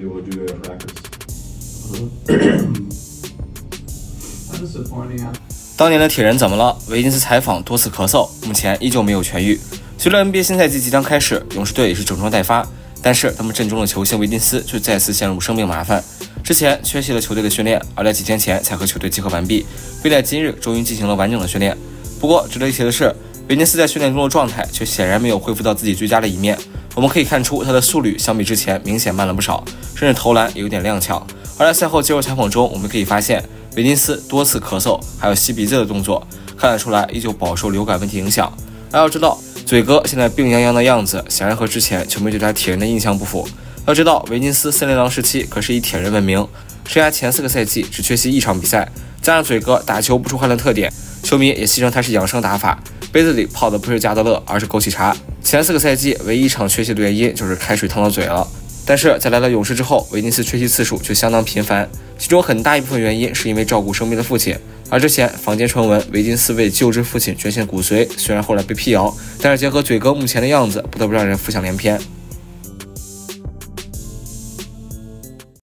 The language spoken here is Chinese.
What do you practice? Disappointing. 当年的铁人怎么了？维金斯采访多次咳嗽，目前依旧没有痊愈。随着 NBA 新赛季即将开始，勇士队也是整装待发，但是他们阵中的球星维金斯却再次陷入生病麻烦。之前缺席了球队的训练，而在几天前才和球队集合完毕，并在今日终于进行了完整的训练。不过值得一提的是，维金斯在训练中的状态却显然没有恢复到自己最佳的一面。我们可以看出他的速率相比之前明显慢了不少，甚至投篮也有点踉跄。而在赛后接受采访中，我们可以发现维金斯多次咳嗽，还有吸鼻子的动作，看得出来依旧饱受流感问题影响。而要知道，嘴哥现在病殃殃的样子，显然和之前球迷对他铁人的印象不符。要知道，维金斯森林狼时期可是以铁人闻名，生涯前4个赛季只缺席1场比赛，加上嘴哥打球不出汗的特点，球迷也戏称他是养生打法，杯子里泡的不是加德乐，而是枸杞茶。前4个赛季唯一1场缺席的原因就是开水烫到嘴了。但是在来了勇士之后，维金斯缺席次数却相当频繁，其中很大一部分原因是因为照顾生病的父亲。而之前坊间传闻维金斯为救治父亲捐献骨髓，虽然后来被辟谣，但是结合嘴哥目前的样子，不得不让人浮想联翩。